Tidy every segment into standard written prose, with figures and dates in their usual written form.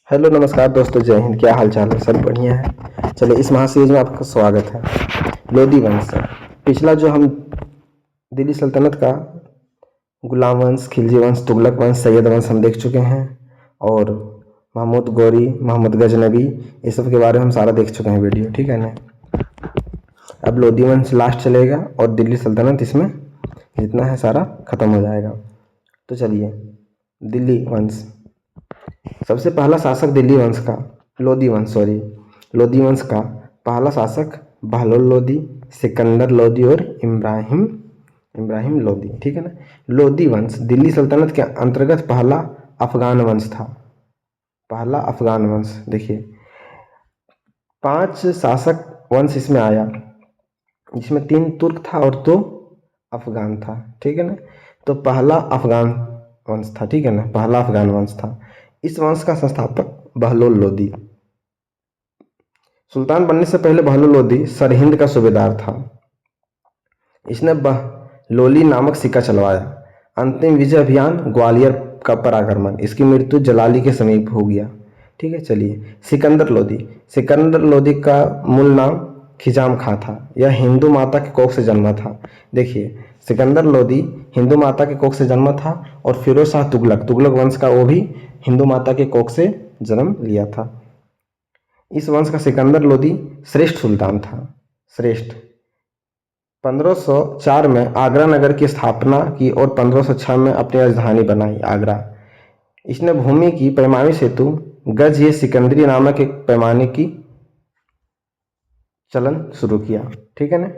Hello नमस्कार दोस्तों, जय हिंद। क्या हाल चाल है? सब बढ़िया है। चलिए, इस महासीरीज में आपका स्वागत है। लोधी वंश से पिछला जो हम दिल्ली सल्तनत का गुलाम वंश, खिलजी वंश, तुगलक वंश, सैयद वंश हम देख चुके हैं। और महमूद गौरी, मोहम्मद गजनबी, ये सब के बारे में हम सारा देख चुके हैं वीडियो, ठीक है ना। अब लोधी वंश लास्ट चलेगा और दिल्ली सल्तनत इसमें जितना है सारा खत्म हो जाएगा। तो चलिए, दिल्ली वंश। सबसे पहला शासक दिल्ली वंश का लोधी वंश का पहला शासक बहलोल लोधी, सिकंदर लोधी और इब्राहिम लोधी, ठीक है ना। लोधी वंश दिल्ली सल्तनत के अंतर्गत पहला अफगान वंश था। पहला अफगान वंश। देखिए, 5 शासक वंश इसमें आया, जिसमें 3 तुर्क था और 2 अफगान था, ठीक है ना। तो पहला अफगान वंश था, ठीक है ना, पहला अफगान वंश था। इस वंश का संस्थापक बहलोल लोधी। सुल्तान बनने से पहले बहलोल लोधी सरहिंद का सूबेदार था। इसने बहलोली नामक सिक्का चलवाया। अंतिम विजय अभियान ग्वालियर का पराक्रमण। इसकी मृत्यु जलाली के समीप हो गया, ठीक है। चलिए, सिकंदर लोधी का मूल नाम खिजाम खां था। यह हिंदू माता के कोख से जन्मा था। देखिए, सिकंदर लोधी हिंदू माता के कोख से जन्मा था और फिरोज शाह तुगलक वंश का वो भी हिंदू माता के कोख से जन्म लिया था। इस वंश का सिकंदर लोधी श्रेष्ठ सुल्तान था। श्रेष्ठ 1504 में आगरा नगर की स्थापना की और 1506 में अपनी राजधानी बनाई आगरा। इसने भूमि की पैमाने हेतु गज ये सिकंदरी नामक एक पैमाने की चलन शुरू किया, ठीक है ना।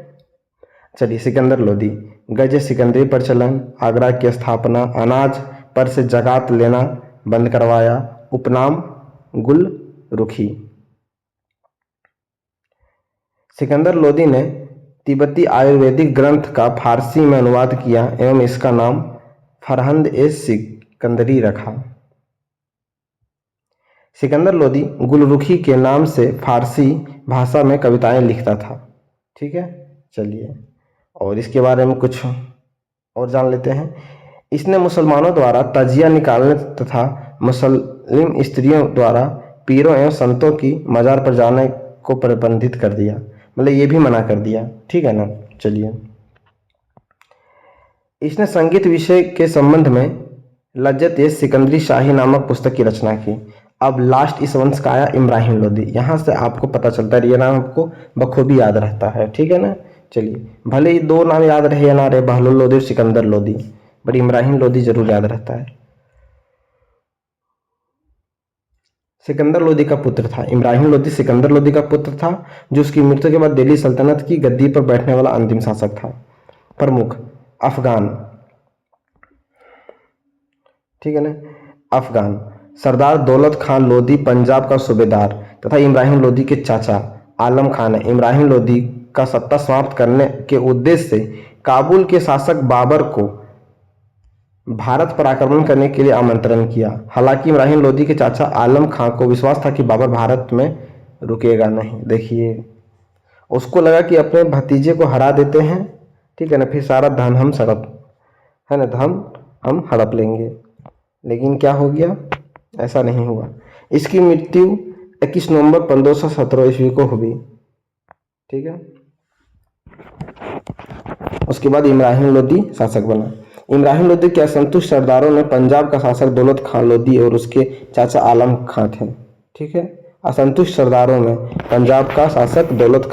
चलिए, सिकंदर लोधी गज सिकंदरी पर चलन, आगरा की स्थापना, अनाज पर से जकात लेना बंद करवाया, उपनाम गुल रुखी। सिकंदर लोधी ने तिब्बती आयुर्वेदिक ग्रंथ का फारसी में अनुवाद किया एवं इसका नाम फरहंद ए सिकंदरी रखा। सिकंदर लोधी गुलरुखी के नाम से फारसी भाषा में कविताएं लिखता था, ठीक है। चलिए, और इसके बारे में कुछ और जान लेते हैं। इसने मुसलमानों द्वारा तजिया निकालने तथा मुस्लिम स्त्रियों द्वारा पीरों एवं संतों की मजार पर जाने को प्रतिबंधित कर दिया, मतलब ये भी मना कर दिया, ठीक है ना। चलिए, इसने संगीत विषय के संबंध में लज्जत ए सिकंदरी शाही नामक पुस्तक की रचना की। अब लास्ट इस वंश का आया इब्राहिम लोधी। यहाँ से आपको पता चलता है, ये नाम आपको बखूबी याद रहता है, ठीक है ना। चलिए, भले ही 2 नाम याद रहे या ना रहे, बहलोल लोधी और सिकंदर लोधी, बट इब्राहिम लोधी जरूर याद रहता है। सिकंदर लोधी का पुत्र था। इब्राहिम लोधी सिकंदर लोधी का पुत्र था, जो उसकी मृत्यु के बाद दिल्ली सल्तनत की गद्दी पर बैठने वाला अंतिम शासक था। प्रमुख अफगान, ठीक है ना। अफगान सरदार दौलत खान लोधी पंजाब का सूबेदार तथा इब्राहिम लोधी के चाचा आलम खान ने इब्राहिम लोधी का सत्ता समाप्त करने के उद्देश्य से काबुल के शासक बाबर को भारत पर आक्रमण करने के लिए आमंत्रण किया। हालांकि इब्राहिम लोधी के चाचा आलम खां को विश्वास था कि बाबर भारत में रुकेगा नहीं। देखिए, उसको लगा कि अपने भतीजे को हरा देते हैं, ठीक है ना, फिर सारा धन हम हड़प लेंगे। लेकिन क्या हो गया? ऐसा नहीं हुआ। इसकी मृत्यु 21 नवंबर 1517 ईस्वी को हुई, ठीक है। उसके बाद इब्राहिम लोधी शासक बना। इब्राहिम लोधी के असंतुष्ट सरदारों ने पंजाब का शासक दौलत खान लोधी और उसके चाचा आलम खां थे, ठीक है। असंतुष्ट सरदारों में पंजाब का शासक दौलत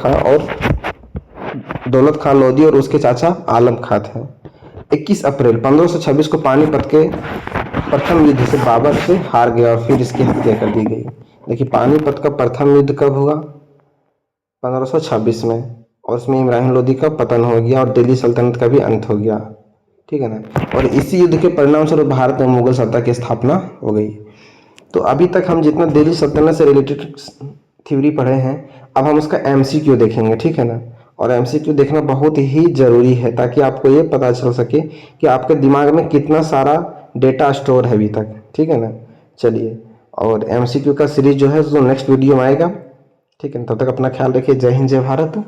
खान लोधी और उसके चाचा आलम खां थे। 21 अप्रैल 1526 को पानीपत के प्रथम युद्ध से बाबर से हार गया और फिर इसकी हत्या कर दी गई। देखिए, पानीपत का प्रथम युद्ध कब हुआ? 1526 में, और उसमें इब्राहिम लोधी का पतन हो गया और दिल्ली सल्तनत का भी अंत हो गया, ठीक है ना। और इसी युद्ध के परिणाम स्वरूप भारत में मुगल सत्ता की स्थापना हो गई। तो अभी तक हम जितना दिल्ली सल्तनत से रिलेटेड थ्योरी पढ़े हैं, अब हम उसका एमसीक्यू देखेंगे, ठीक है ना। और एमसीक्यू देखना बहुत ही जरूरी है, ताकि आपको ये पता चल सके कि आपके दिमाग में कितना सारा डेटा स्टोर है अभी तक, ठीक है ना। चलिए, और एमसीक्यू का सीरीज जो है तो नेक्स्ट वीडियो में आएगा, ठीक है। तब तक अपना ख्याल रखिए। जय हिंद, जय भारत।